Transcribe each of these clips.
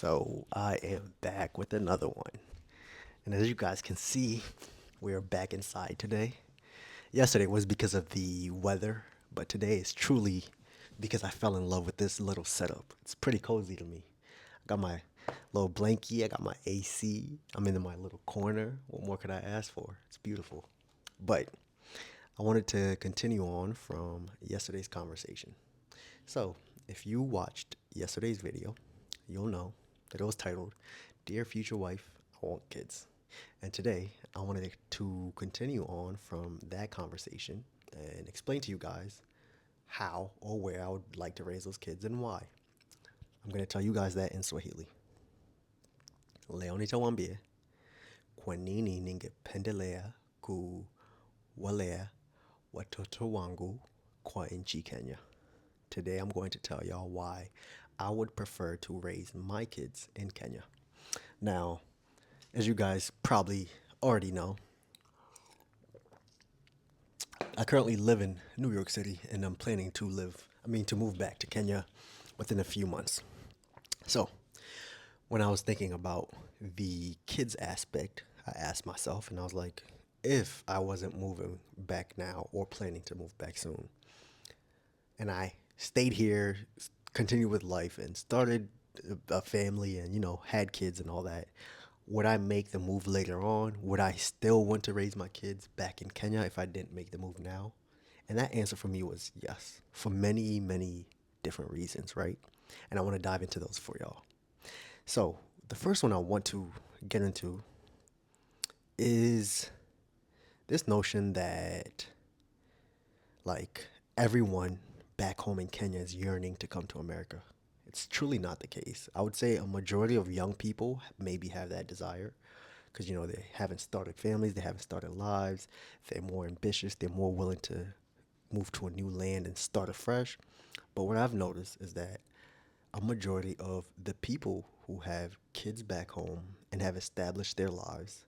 So I am back with another one. And as you guys can see, we're back inside today. Yesterday was because of the weather, but today is truly because I fell in love with this little setup. It's pretty cozy to me. I got my little blankie, I got my AC, I'm in my little corner. What more could I ask for? It's beautiful. But I wanted to continue on from yesterday's conversation. So, if you watched yesterday's video, you'll know that it was titled Dear Future Wife, I Want Kids. And today, I wanted to continue on from that conversation and explain to you guys how or where I would like to raise those kids and why. I'm going to tell you guys that in Swahili. Leo nitawambia kwa nini ningependelea kuwalea watoto wangu kwa nchi Kenya. Today I'm going to tell y'all why I would prefer to raise my kids in Kenya. Now, as you guys probably already know, I currently live in New York City and I'm planning to to move back to Kenya within a few months. So, when I was thinking about the kids aspect, I asked myself and I was like, if I wasn't moving back now or planning to move back soon, and I stayed here, continued with life, and started a family and, had kids and all that, would I make the move later on? Would I still want to raise my kids back in Kenya if I didn't make the move now? And that answer for me was yes, for many, many different reasons, right? And I want to dive into those for y'all. So, the first one I want to get into is this notion that, like, everyone back home in Kenya is yearning to come to America. It's truly not the case. I would say a majority of young people maybe have that desire because, they haven't started families, they haven't started lives, they're more ambitious, they're more willing to move to a new land and start afresh. But what I've noticed is that a majority of the people who have kids back home and have established their lives,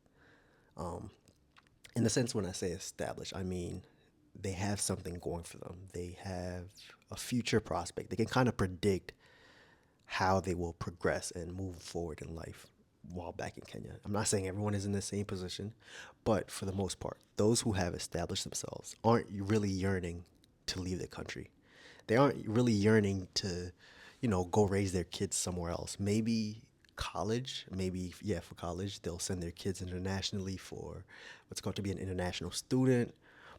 in the sense when I say established, I mean they have something going for them. They have a future prospect. They can kind of predict how they will progress and move forward in life while back in Kenya. I'm not saying everyone is in the same position, but for the most part, those who have established themselves aren't really yearning to leave the country. They aren't really yearning to, go raise their kids somewhere else. Maybe college, maybe, yeah, for college, they'll send their kids internationally for what's called to be an international student.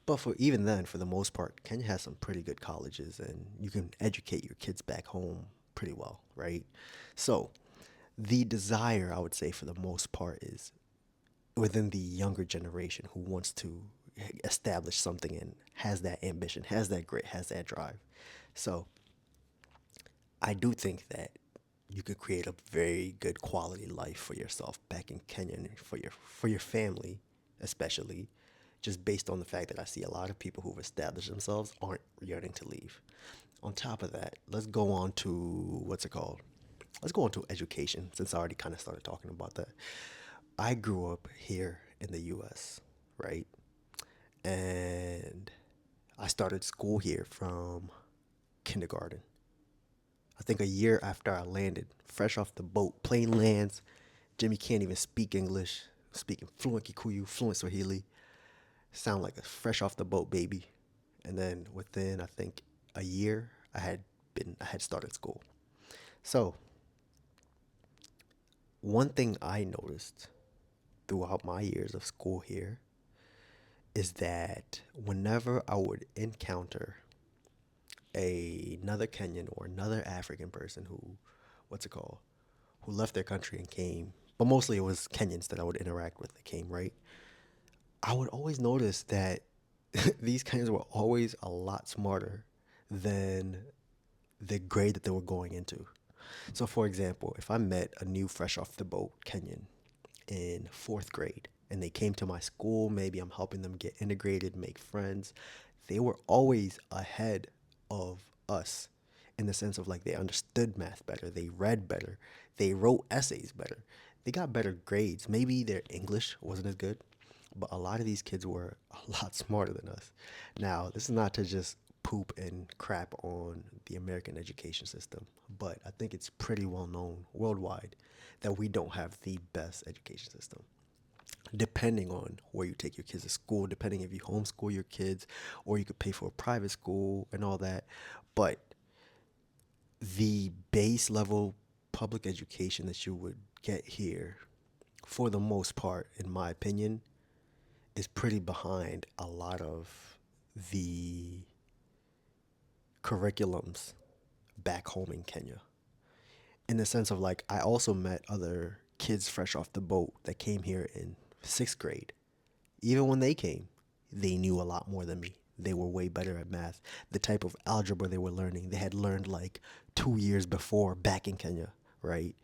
But for even then, for the most part, Kenya has some pretty good colleges and you can educate your kids back home pretty well, right? So the desire, I would say, for the most part, is within the younger generation who wants to establish something and has that ambition, has that grit, has that drive. So I do think that you could create a very good quality life for yourself back in Kenya and for your family, especially, just based on the fact that I see a lot of people who've established themselves aren't yearning to leave. On top of that, let's go on to what's it called? Let's go on to education since I already kind of started talking about that. I grew up here in the US, right? And I started school here from kindergarten. I think a year after I landed, fresh off the boat, plane lands. Jimmy can't even speak English, speaking fluent Kikuyu, fluent Swahili. Sound like a fresh off the boat baby. And then within, I think, a year, I had started school. So one thing I noticed throughout my years of school here is that whenever I would encounter another Kenyan or another African person what's it called, who left their country and came, but mostly it was Kenyans that I would interact with that came, right? I would always notice that these Kenyans were always a lot smarter than the grade that they were going into. So, for example, if I met a new fresh off the boat Kenyan in fourth grade and they came to my school, maybe I'm helping them get integrated, make friends, they were always ahead of us in the sense of like they understood math better, they read better, they wrote essays better, they got better grades. Maybe their English wasn't as good, but a lot of these kids were a lot smarter than us. Now, this is not to just poop and crap on the American education system, but I think it's pretty well known worldwide that we don't have the best education system. Depending on where you take your kids to school, depending if you homeschool your kids or you could pay for a private school and all that. But the base level public education that you would get here, for the most part, in my opinion, is pretty behind a lot of the curriculums back home in Kenya. In the sense of like, I also met other kids fresh off the boat that came here in sixth grade. Even when they came, they knew a lot more than me. They were way better at math. The type of algebra they were learning, they had learned like 2 years before back in Kenya, right?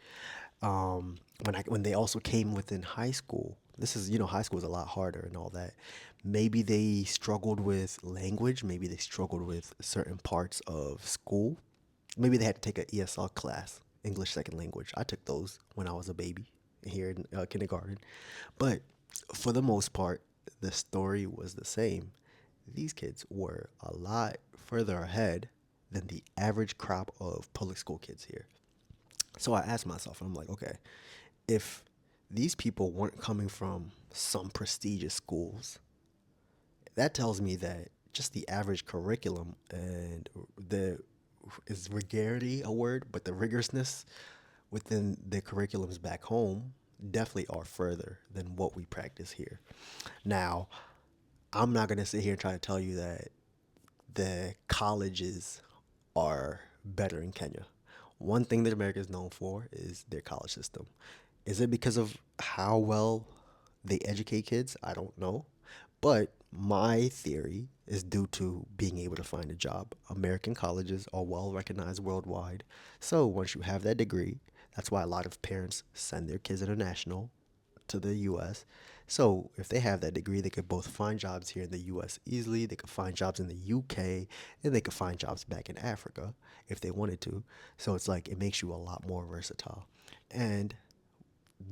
When they also came within high school, this is, high school is a lot harder and all that. Maybe they struggled with language. Maybe they struggled with certain parts of school. Maybe they had to take an ESL class, English second language. I took those when I was a baby here in kindergarten. But for the most part, the story was the same. These kids were a lot further ahead than the average crop of public school kids here. So I asked myself, I'm like, okay, if these people weren't coming from some prestigious schools, that tells me that just the average curriculum and the is rigidity a word, but the rigorousness within the curriculums back home definitely are further than what we practice here. Now, I'm not going to sit here and try to tell you that the colleges are better in Kenya. One thing that America is known for is their college system. Is it because of how well they educate kids? I don't know. But my theory is due to being able to find a job. American colleges are well recognized worldwide. So once you have that degree, that's why a lot of parents send their kids international to the US. So if they have that degree, they could both find jobs here in the US easily, they could find jobs in the UK, and they could find jobs back in Africa if they wanted to. So it's like it makes you a lot more versatile. And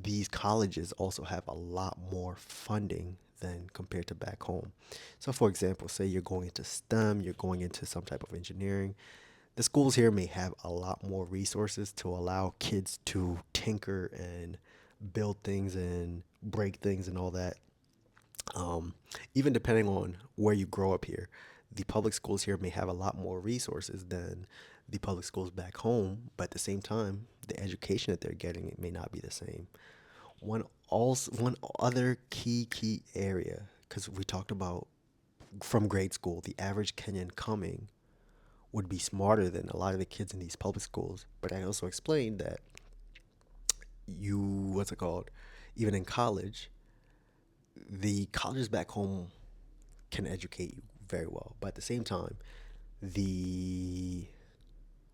these colleges also have a lot more funding than compared to back home. So, for example, say you're going into STEM, you're going into some type of engineering. The schools here may have a lot more resources to allow kids to tinker and build things and break things and all that. Um, Even depending on where you grow up here, the public schools here may have a lot more resources than the public schools back home, but at the same time, the education that they're getting it may not be the same. One other key area, because we talked about from grade school, the average Kenyan coming would be smarter than a lot of the kids in these public schools. But I also explained that what's it called, even in college, the colleges back home can educate you very well. But at the same time, the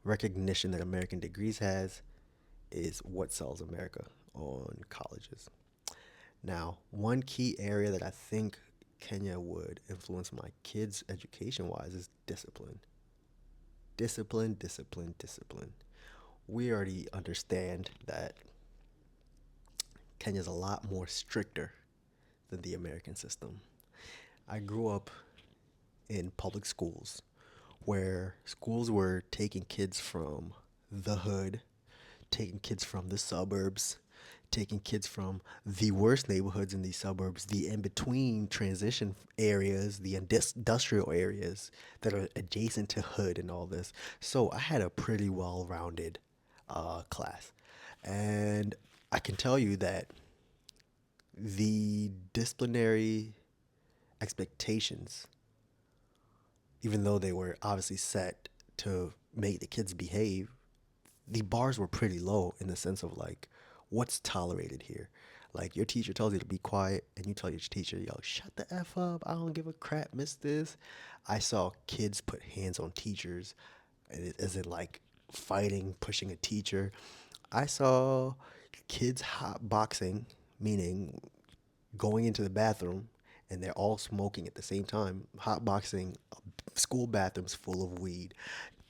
recognition that American Degrees has is what sells America on colleges. Now, one key area that I think Kenya would influence my kids education wise is discipline. Discipline, discipline, discipline. We already understand that Kenya's a lot more stricter than the American system. I grew up in public schools where schools were taking kids from the hood, taking kids from the suburbs, taking kids from the worst neighborhoods in these suburbs, the in between transition areas, the industrial areas that are adjacent to hood and all this. So I had a pretty well rounded class. And I can tell you that the disciplinary expectations, even though they were obviously set to make the kids behave, the bars were pretty low in the sense of like what's tolerated here. Like your teacher tells you to be quiet and you tell your teacher, yo, shut the F up. I don't give a crap, miss this. I saw kids put hands on teachers as in like fighting, pushing a teacher. I saw kids hot boxing, meaning going into the bathroom and they're all smoking at the same time, hot boxing school bathrooms full of weed.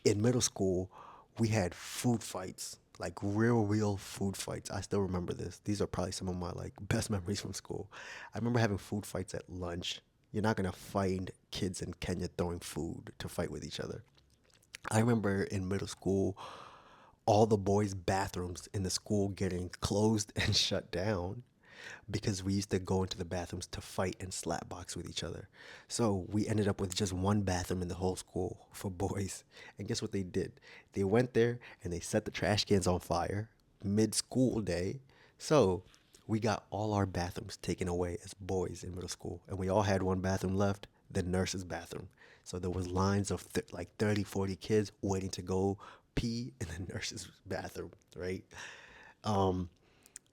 In middle school, we had food fights, like real food fights. I still remember this. These are probably some of my like best memories from school. I remember having food fights at lunch. You're not gonna find kids in Kenya throwing food to fight with each other. I remember in middle school, all the boys' bathrooms in the school getting closed and shut down because we used to go into the bathrooms to fight and slap box with each other. So we ended up with just one bathroom in the whole school for boys. And guess what they did? They went there and they set the trash cans on fire mid school day. So we got all our bathrooms taken away as boys in middle school. And we all had one bathroom left, the nurse's bathroom. So there was lines of like 30, 40 kids waiting to go pee in the nurse's bathroom, right? Um,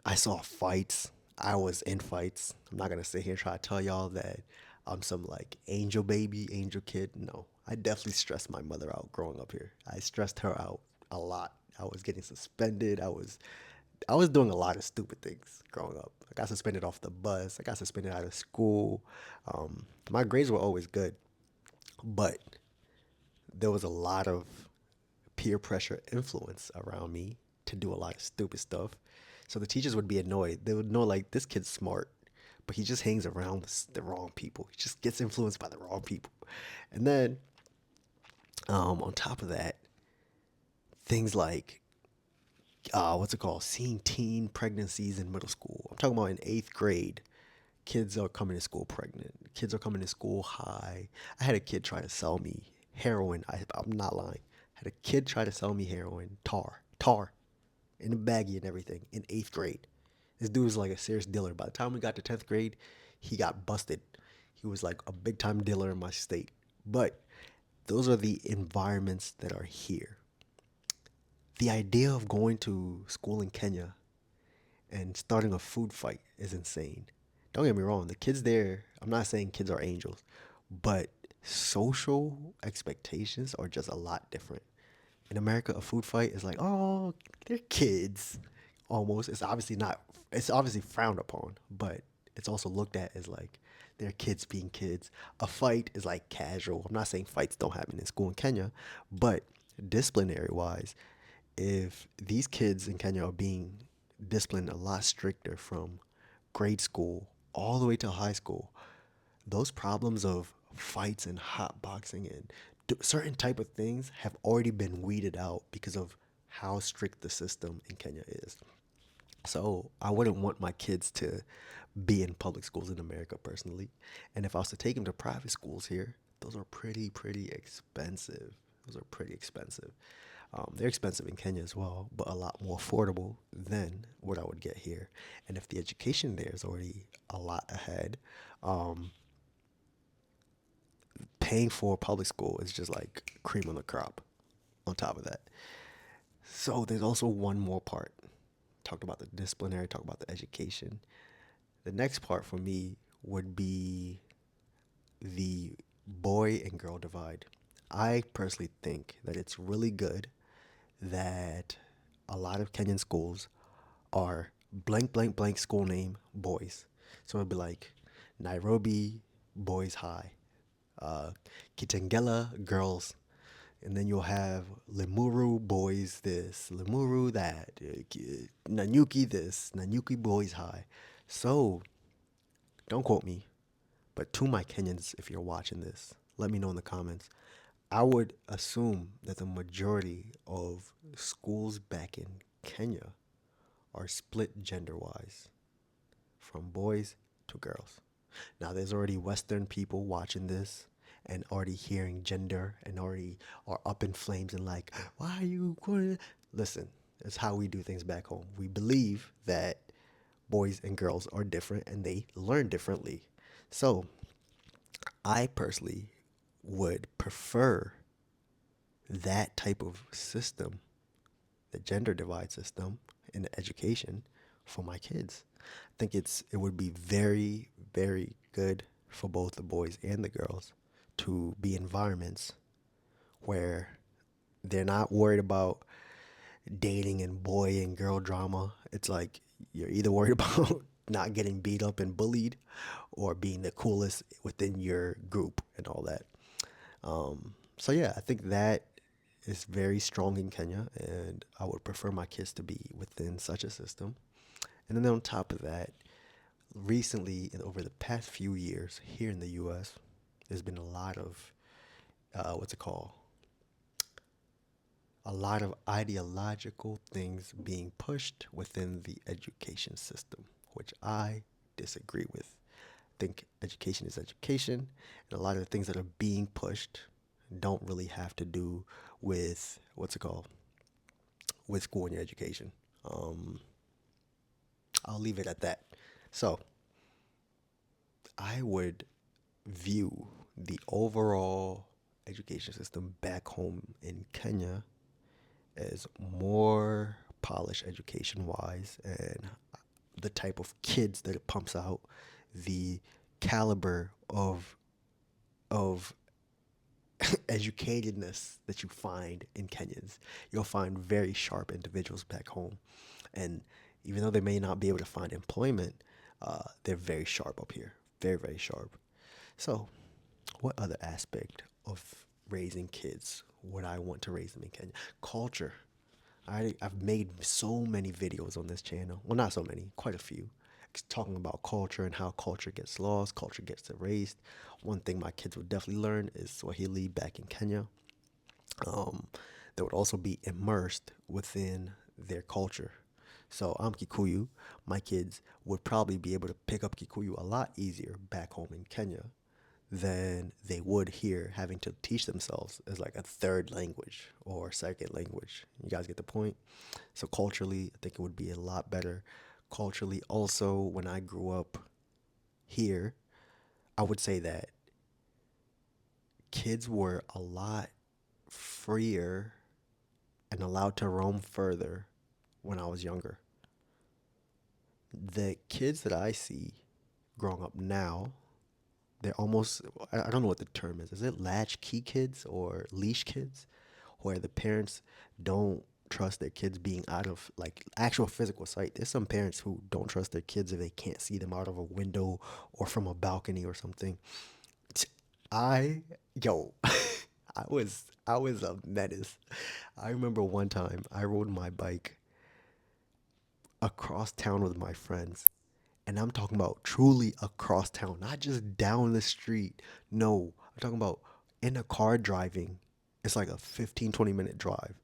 I saw fights. I was in fights. I'm not gonna sit here and try to tell y'all that I'm some like angel baby, angel kid. No, I definitely stressed my mother out growing up here. I stressed her out a lot. I was getting suspended. I was doing a lot of stupid things growing up. I got suspended off the bus. I got suspended out of school. My grades were always good, but there was a lot of peer pressure influence around me to do a lot of stupid stuff. So the teachers would be annoyed. They would know like this kid's smart, but he just hangs around the wrong people. He just gets influenced by the wrong people. And then on top of that, things like what's it called? Seeing teen pregnancies in middle school. I'm talking about in eighth grade. Kids are coming to school pregnant. Kids are coming to school high. I had a kid try to sell me heroin. I'm not lying. I had a kid try to sell me heroin, tar, in a baggie and everything in eighth grade. This dude was like a serious dealer. By the time we got to 10th grade, he got busted. He was like a big time dealer in my state. But those are the environments that are here. The idea of going to school in Kenya and starting a food fight is insane. Don't get me wrong, the kids there, I'm not saying kids are angels, but social expectations are just a lot different. In America, a food fight is like, oh, they're kids. Almost. It's obviously frowned upon, but it's also looked at as like they're kids being kids. A fight is like casual. I'm not saying fights don't happen in school in Kenya, but disciplinary wise, if these kids in Kenya are being disciplined a lot stricter from grade school all the way to high school, those problems of fights and hot boxing and certain type of things have already been weeded out because of how strict the system in Kenya is. So I wouldn't want my kids to be in public schools in America personally. And if I was to take them to private schools here, those are pretty expensive. Those are pretty expensive. They're expensive in Kenya as well, but a lot more affordable than what I would get here. And if the education there is already a lot ahead, um, paying for public school is just like cream on the crop on top of that. So there's also one more part. Talked about the disciplinary, talked about the education. The next part for me would be the boy and girl divide. I personally think that it's really good that a lot of Kenyan schools are blank, blank, blank school name boys. So it'd be like Nairobi Boys High, uh, Kitengela Girls, and then you'll have Limuru Boys this, Limuru that, Nanyuki this, Nanyuki Boys High. So don't quote me, but to my Kenyans, if you're watching this, let me know in the comments. I would assume that the majority of schools back in Kenya are split gender wise from boys to girls. Now, there's already Western people watching this and already hearing gender and already are up in flames and like, why are you going to listen? It's how we do things back home. We believe that boys and girls are different and they learn differently. So, I personally would prefer that type of system, the gender divide system in education for my kids. I think it would be very good for both the boys and the girls to be environments where they're not worried about dating and boy and girl drama. It's like you're either worried about not getting beat up and bullied or being the coolest within your group and all that. So yeah, I think that is very strong in Kenya, and I would prefer my kids to be within such a system. And then on top of that, recently, and over the past few years here in the U.S., there's been a lot of what's it called? A lot of ideological things being pushed within the education system, which I disagree with. I think education is education, and a lot of the things that are being pushed don't really have to do with what's it called? With school and your education. Um, I'll leave it at that. So I would view the overall education system back home in Kenya as more polished education wise, and the type of kids that it pumps out, the caliber of educatedness that you find in Kenyans. You'll find very sharp individuals back home. And even though they may not be able to find employment, they're very sharp up here. Very, very sharp. So, what other aspect of raising kids would I want to raise them in Kenya? Culture. I've made so many videos on this channel. Well, not so many, quite a few. Talking about culture and how culture gets lost, culture gets erased. One thing my kids would definitely learn is Swahili back in Kenya. Um, they would also be immersed within their culture. So I'm Kikuyu. My kids would probably be able to pick up Kikuyu a lot easier back home in Kenya than they would here having to teach themselves as like a third language or second language. You guys get the point? So culturally, I think it would be a lot better. Culturally, also, when I grew up here, I would say that kids were a lot freer and allowed to roam further when I was younger. The kids that I see growing up now, they're almost, I don't know what the term is. Is it latchkey kids or leash kids? Where the parents don't trust their kids being out of like actual physical sight. There's some parents who don't trust their kids if they can't see them out of a window or from a balcony or something. I yo, I was a menace. I remember one time I rode my bike across town with my friends. And I'm talking about truly across town, not just down the street. No, I'm talking about in a car driving. It's like a 15, 20-minute drive.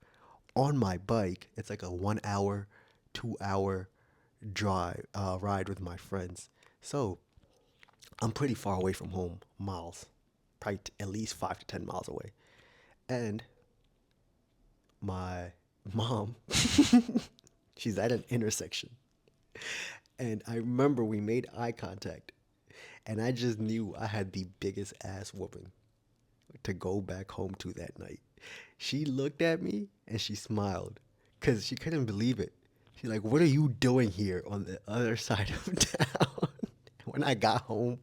On my bike, it's like a 1 hour, 2 hour drive ride with my friends. So I'm pretty far away from home, miles, probably at least 5 to 10 miles away. And my mom, she's at an intersection. And I remember we made eye contact, and I just knew I had the biggest ass whooping to go back home to that night. She looked at me and she smiled because she couldn't believe it. She's like, "What are you doing here on the other side of town?" When I got home,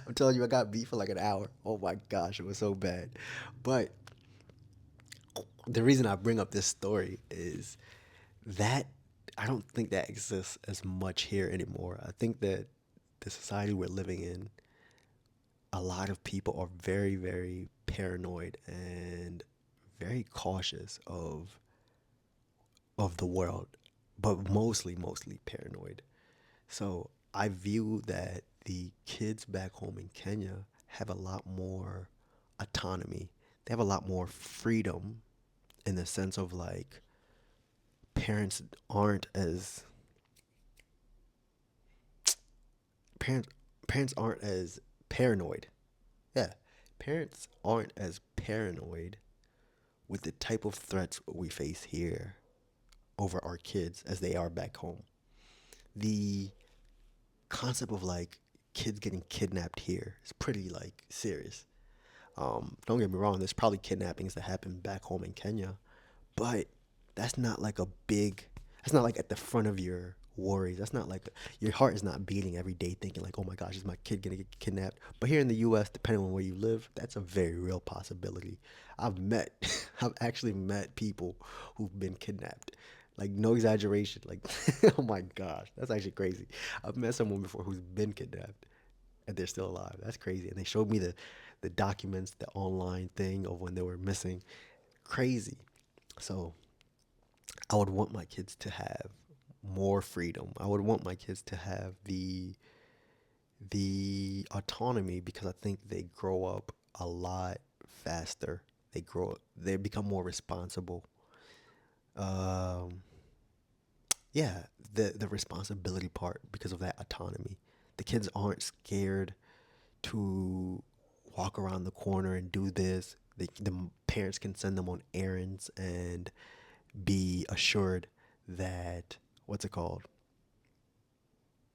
I'm telling you, I got beat for like an hour. Oh my gosh, it was so bad. But the reason I bring up this story is that I don't think that exists as much here anymore. I think that the society we're living in, a lot of people are very, very paranoid and very cautious of the world, but mostly paranoid. So I view that the kids back home in Kenya have a lot more autonomy. They have a lot more freedom in the sense of like parents aren't as parents parents aren't as paranoid. Yeah, parents aren't as paranoid with the type of threats we face here over our kids as they are back home. The concept of like kids getting kidnapped here is pretty like serious. Don't get me wrong, there's probably kidnappings that happen back home in Kenya, but that's not like a big, that's not like at the front of your worries. That's not like your heart is not beating every day thinking like, oh my gosh, is my kid gonna get kidnapped? But here in the US, depending on where you live, that's a very real possibility. I've met, I've actually met people who've been kidnapped. Like no exaggeration. Like, oh my gosh, that's actually crazy. I've met someone before who's been kidnapped and they're still alive. That's crazy. And they showed me the documents, the online thing of when they were missing. Crazy. So I would want my kids to have more freedom. I would want my kids to have the the autonomy, because I think they grow up a lot faster. They become more responsible. Um, yeah, the responsibility part because of that autonomy. The kids aren't scared to walk around the corner and do this. The parents can send them on errands and be assured that what's it called?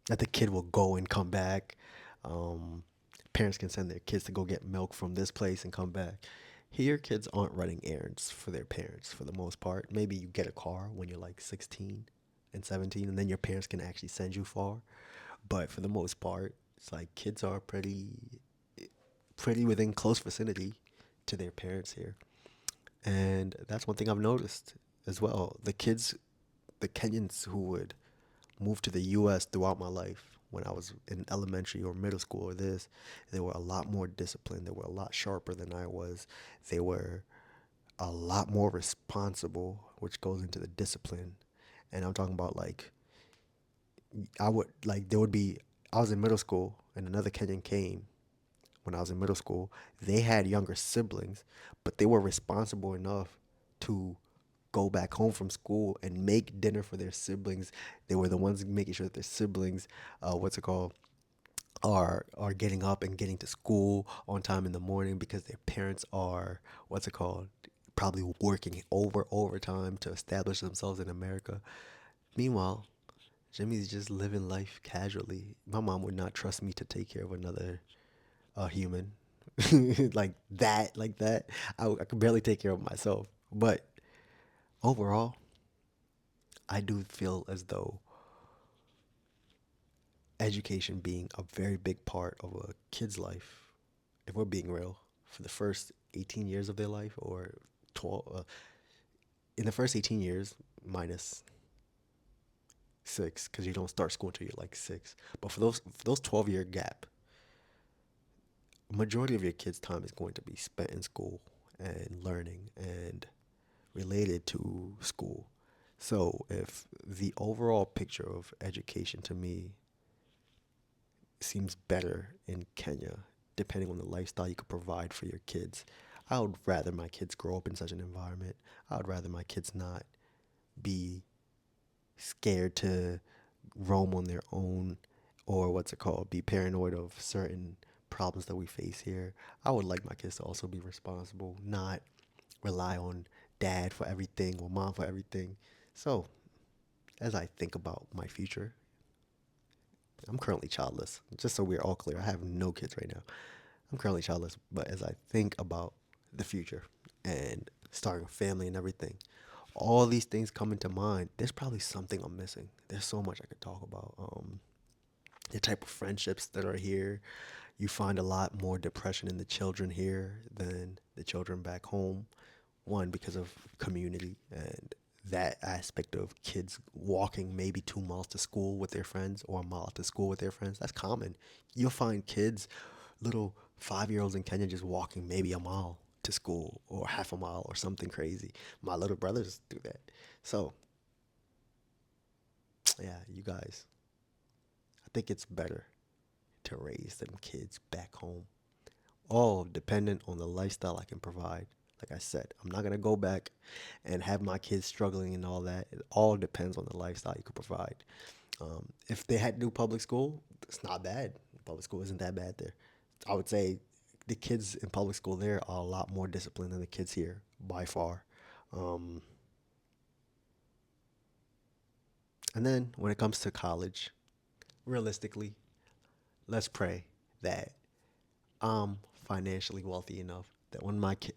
That the kid will go and come back. Um, Parents can send their kids to go get milk from this place and come back. Here, kids aren't running errands for their parents for the most part. Maybe you get a car when you're like 16 and 17, and then your parents can actually send you far. But for the most part, it's like kids are pretty within close vicinity to their parents here. And that's one thing I've noticed as well. The Kenyans who would move to the US throughout my life when I was in elementary or middle school or this, they were a lot more disciplined. They were a lot sharper than I was. They were a lot more responsible, which goes into the discipline. And I'm talking about like I would like there would be I was in middle school and another Kenyan came when I was in middle school. They had younger siblings, but they were responsible enough to go back home from school and make dinner for their siblings. They were the ones making sure that their siblings, what's it called, are getting up and getting to school on time in the morning because their parents are what's it called, probably working overtime to establish themselves in America. Meanwhile, Jimmy's just living life casually. My mom would not trust me to take care of another human like that. I could barely take care of myself. But overall, I do feel as though education being a very big part of a kid's life, if we're being real, for the first 18 years of their life, or 12, in the first 18 years, minus six, because you don't start school until you're like six. But for those 12-year gap, majority of your kid's time is going to be spent in school and learning and related to school. So if the overall picture of education to me seems better in Kenya, depending on the lifestyle you could provide for your kids, I would rather my kids grow up in such an environment. I would rather my kids not be scared to roam on their own, or what's it called, be paranoid of certain problems that we face here. I would like my kids to also be responsible, not rely on dad for everything or mom for everything. So, as I think about my future, I'm currently childless. Just so we're all clear, I have no kids right now. I'm currently childless, but as I think about the future and starting a family and everything, all these things come into mind. There's probably something I'm missing. There's so much I could talk about. The type of friendships that are here. You find a lot more depression in the children here than the children back home. One, because of community and that aspect of kids walking maybe 2 miles to school with their friends or a mile to school with their friends. That's common. You'll find kids, little 5-year-olds in Kenya, just walking maybe a mile to school or half a mile or something crazy. My little brothers do that. So, yeah, you guys, I think it's better to raise them kids back home, all dependent on the lifestyle I can provide. Like I said, I'm not gonna go back and have my kids struggling and all that. It all depends on the lifestyle you could provide. If they had to do public school, it's not bad. Public school isn't that bad there. I would say the kids in public school there are a lot more disciplined than the kids here by far. Um, and then when it comes to college, realistically, let's pray that I'm financially wealthy enough that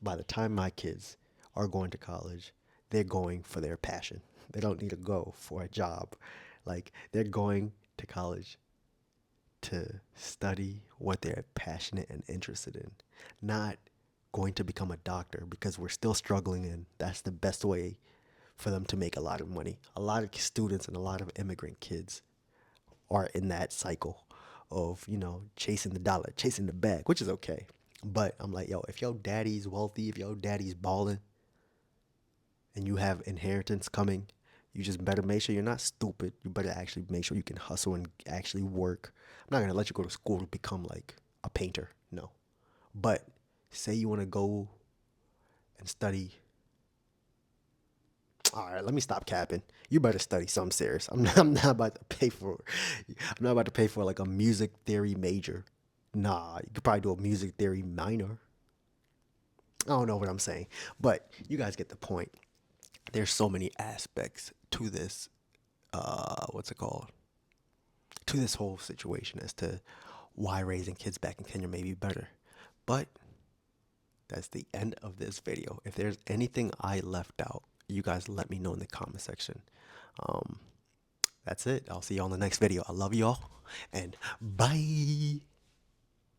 by the time my kids are going to college, they're going for their passion. They don't need to go for a job. Like they're going to college to study what they're passionate and interested in, not going to become a doctor because we're still struggling and that's the best way for them to make a lot of money. A lot of students and a lot of immigrant kids are in that cycle of, chasing the dollar, chasing the bag, which is okay. But I'm like, yo, if your daddy's wealthy, if your daddy's balling and you have inheritance coming, You just better make sure you're not stupid. You better actually make sure you can hustle and actually work. I'm not gonna let you go to school to become like a painter. No. But say you want to go and study. All right, let me stop capping. You better study something serious. I'm not about to pay for. I'm not about to pay for like a music theory major. Nah, you could probably do a music theory minor. I don't know what I'm saying, but you guys get the point. There's so many aspects to this. What's it called? To this whole situation as to why raising kids back in Kenya may be better. But that's the end of this video. If there's anything I left out, you guys let me know in the comment section. Um, that's it. I'll see you on the next video. I love y'all and bye.